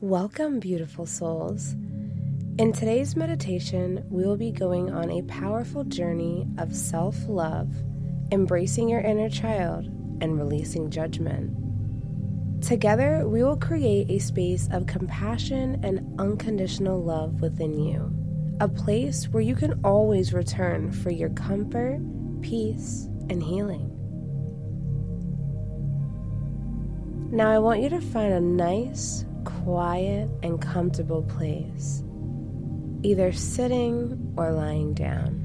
Welcome, beautiful souls. In today's meditation, we will be going on a powerful journey of self-love, embracing your inner child, and releasing judgment. Together, we will create a space of compassion and unconditional love within you, a place where you can always return for your comfort, peace, and healing. Now, I want you to find a nice, quiet, and comfortable place, either sitting or lying down.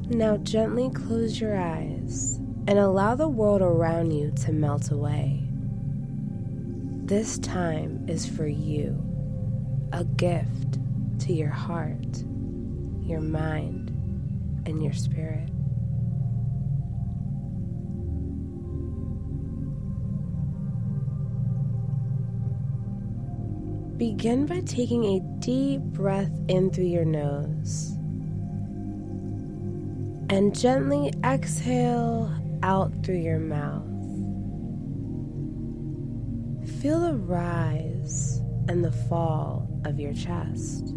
Now gently close your eyes and allow the world around you to melt away. This time is for you, a gift to your heart, your mind, and your spirit. Begin by taking a deep breath in through your nose and gently exhale out through your mouth. Feel the rise and the fall of your chest.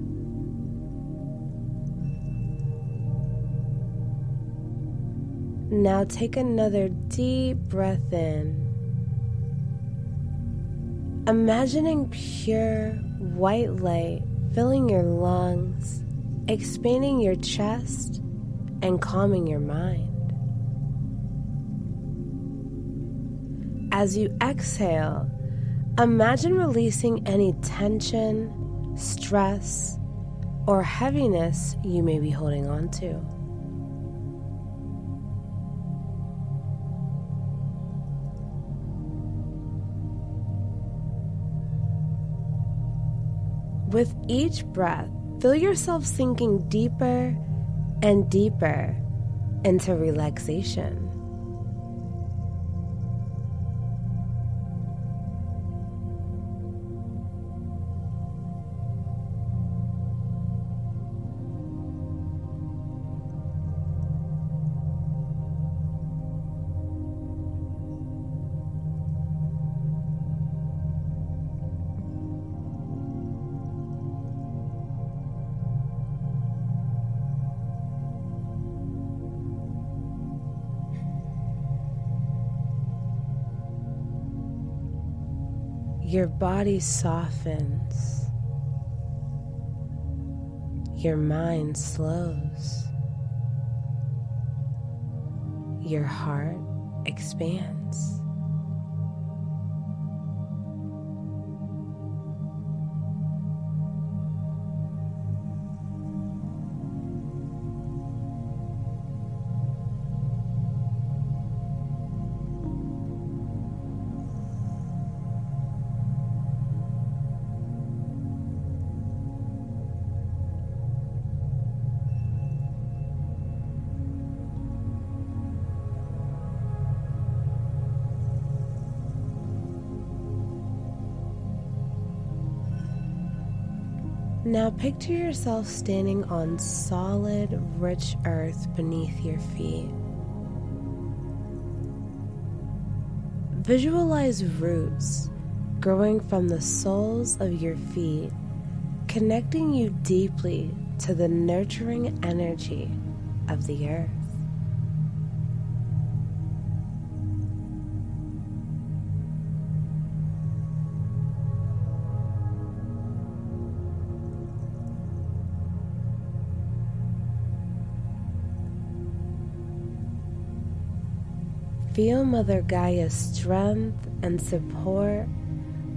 Now take another deep breath in, imagining pure white light filling your lungs, expanding your chest, and calming your mind. As you exhale, imagine releasing any tension, stress, or heaviness you may be holding on to. With each breath, feel yourself sinking deeper and deeper into relaxation. Your body softens, your mind slows, your heart expands. Now picture yourself standing on solid, rich earth beneath your feet. Visualize roots growing from the soles of your feet, connecting you deeply to the nurturing energy of the earth. Feel Mother Gaia's strength and support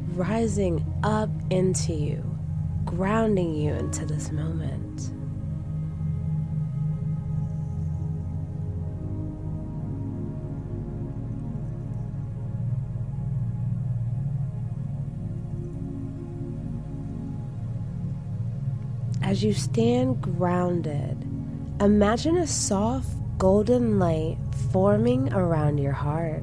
rising up into you, grounding you into this moment. As you stand grounded, imagine a soft golden light forming around your heart.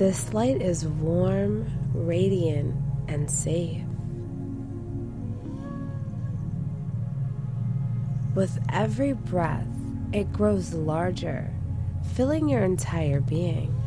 This light is warm, radiant, and safe. With every breath, it grows larger, filling your entire being.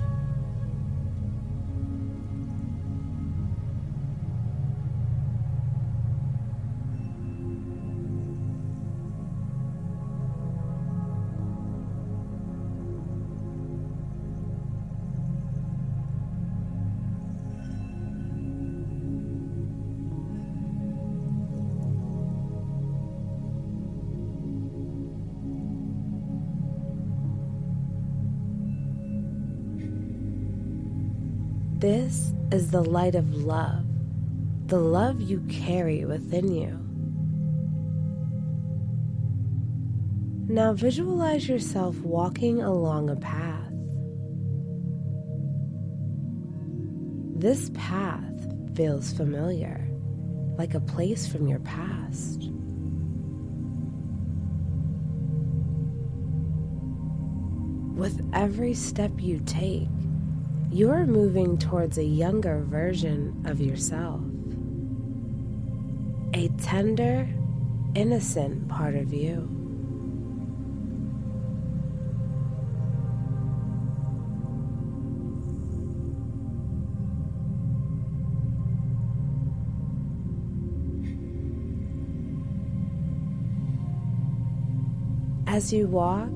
This is the light of love, the love you carry within you. Now visualize yourself walking along a path. This path feels familiar, like a place from your past. With every step you take, you are moving towards a younger version of yourself, a tender, innocent part of you. As you walk,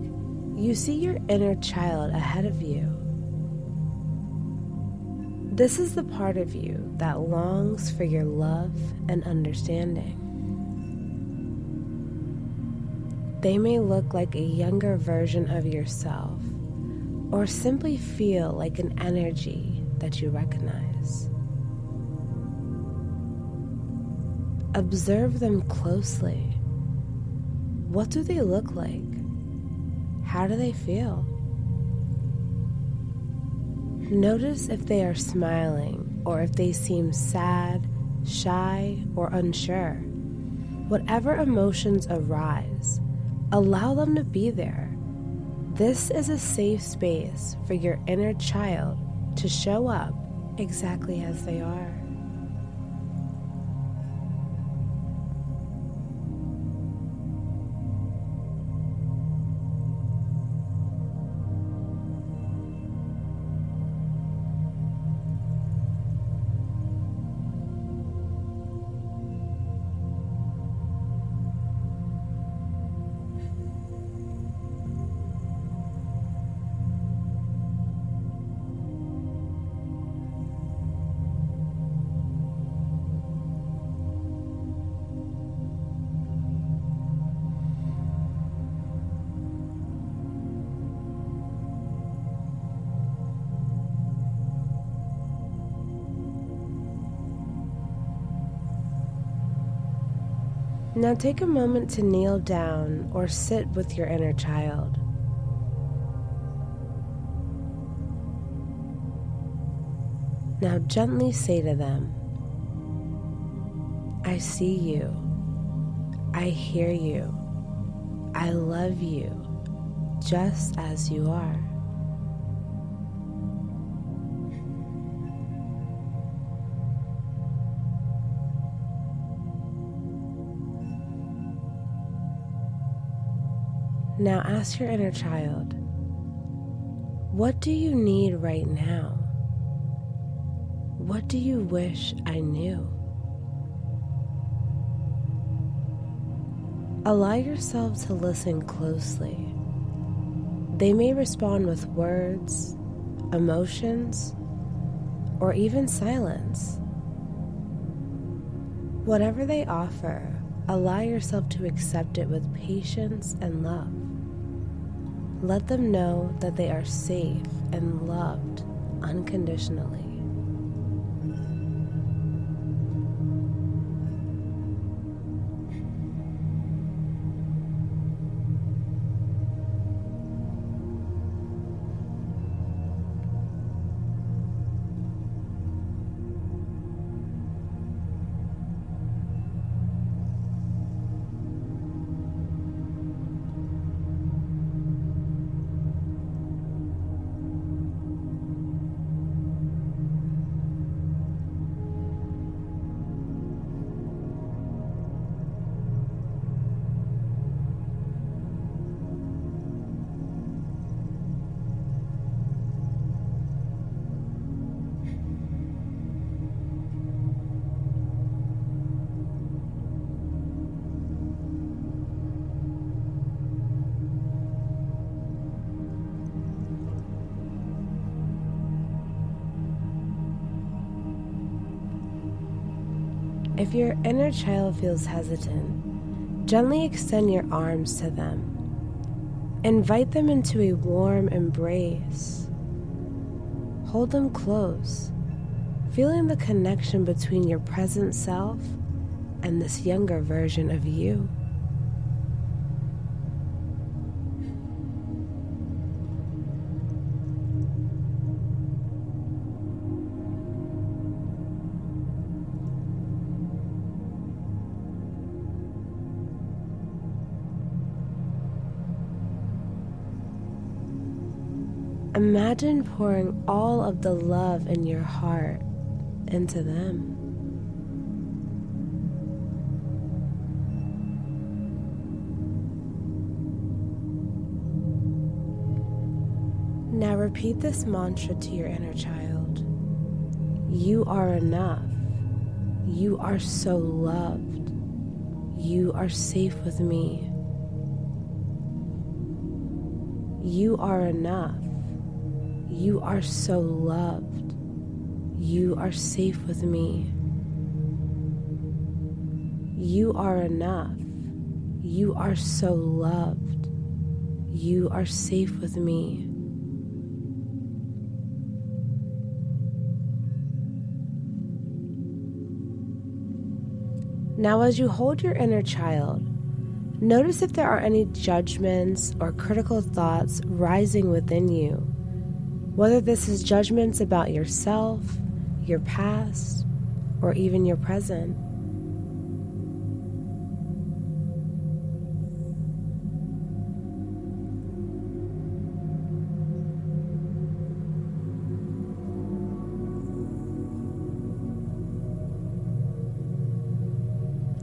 you see your inner child ahead of you. This is the part of you that longs for your love and understanding. They may look like a younger version of yourself, or simply feel like an energy that you recognize. Observe them closely. What do they look like? How do they feel? Notice if they are smiling or if they seem sad, shy, or unsure. Whatever emotions arise, allow them to be there. This is a safe space for your inner child to show up exactly as they are. Now take a moment to kneel down or sit with your inner child. Now gently say to them, I see you, I hear you, I love you, just as you are. Now ask your inner child, what do you need right now? What do you wish I knew? Allow yourself to listen closely. They may respond with words, emotions, or even silence. Whatever they offer, allow yourself to accept it with patience and love. Let them know that they are safe and loved unconditionally. If your inner child feels hesitant, gently extend your arms to them. Invite them into a warm embrace. Hold them close, feeling the connection between your present self and this younger version of you. Imagine pouring all of the love in your heart into them. Now repeat this mantra to your inner child. You are enough. You are so loved. You are safe with me. You are enough. You are so loved. You are safe with me. You are enough. You are so loved. You are safe with me. Now, as you hold your inner child, notice if there are any judgments or critical thoughts rising within you, whether this is judgments about yourself, your past, or even your present.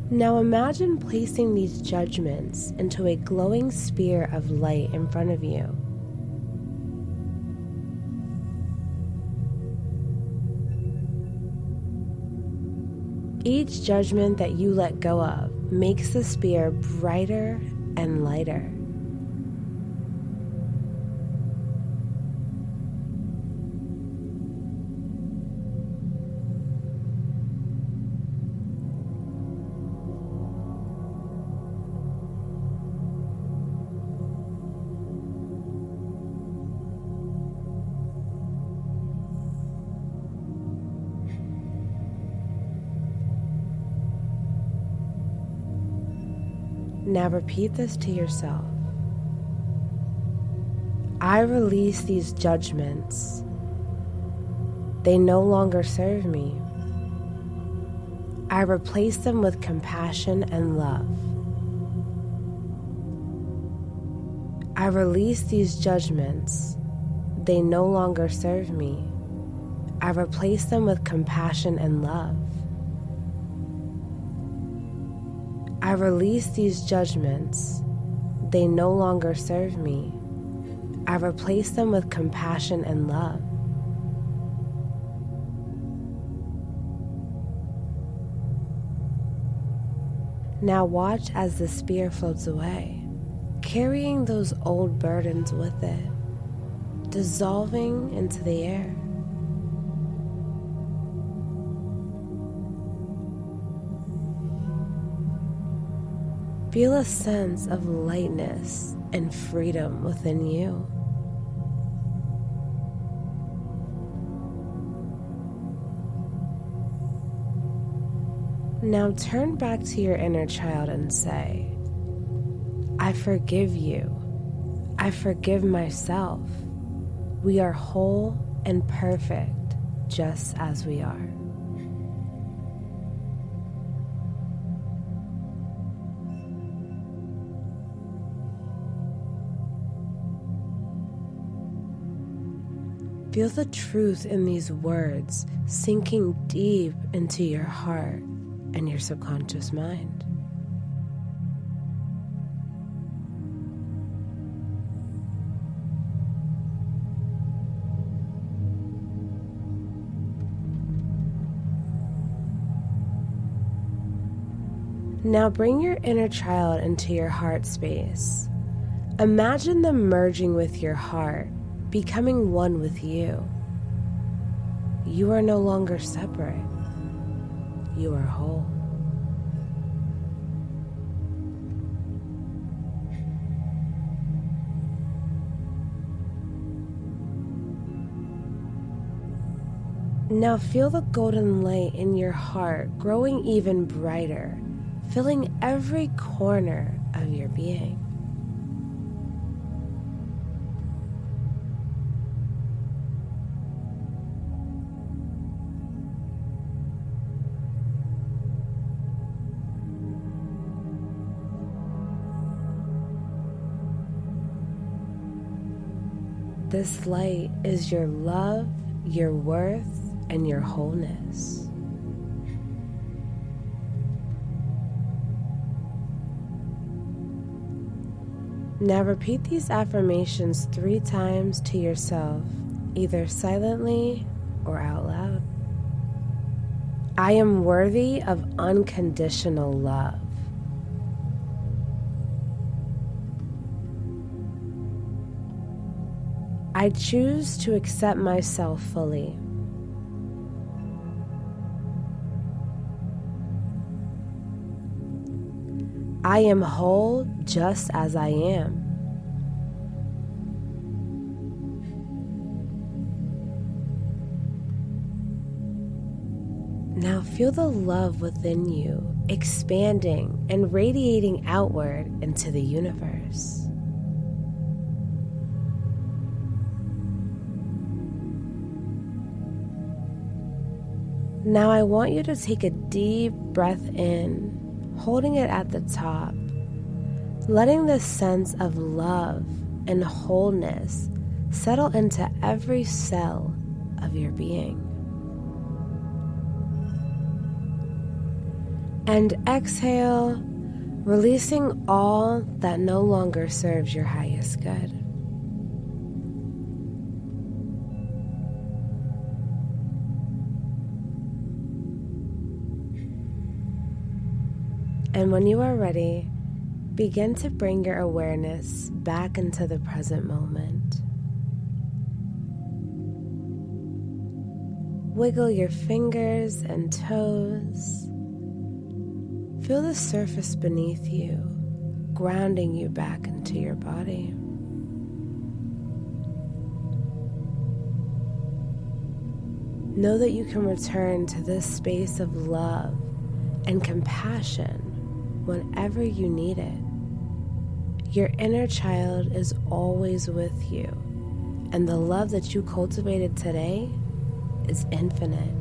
Now imagine placing these judgments into a glowing sphere of light in front of you. Each judgment that you let go of makes the sphere brighter and lighter. Now repeat this to yourself. I release these judgments. They no longer serve me. I replace them with compassion and love. I release these judgments. They no longer serve me. I replace them with compassion and love. I release these judgments. They no longer serve me. I replace them with compassion and love. Now watch as the sphere floats away, carrying those old burdens with it, dissolving into the air. Feel a sense of lightness and freedom within you. Now turn back to your inner child and say, I forgive you. I forgive myself. We are whole and perfect just as we are. Feel the truth in these words sinking deep into your heart and your subconscious mind. Now bring your inner child into your heart space. Imagine them merging with your heart, becoming one with you. You are no longer separate. You are whole. Now feel the golden light in your heart growing even brighter, filling every corner of your being. This light is your love, your worth, and your wholeness. Now repeat these affirmations 3 times to yourself, either silently or out loud. I am worthy of unconditional love. I choose to accept myself fully. I am whole just as I am. Now feel the love within you expanding and radiating outward into the universe. Now I want you to take a deep breath in, holding it at the top, letting the sense of love and wholeness settle into every cell of your being. And exhale, releasing all that no longer serves your highest good. And when you are ready, begin to bring your awareness back into the present moment. Wiggle your fingers and toes. Feel the surface beneath you, grounding you back into your body. Know that you can return to this space of love and compassion whenever you need it. Your inner child is always with you, and the love that you cultivated today is infinite.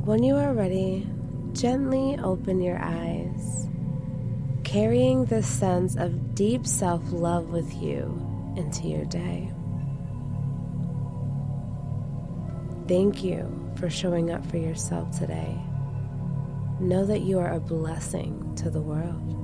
When you are ready, gently open your eyes, carrying this sense of deep self-love with you into your day. Thank you for showing up for yourself today. Know that you are a blessing to the world.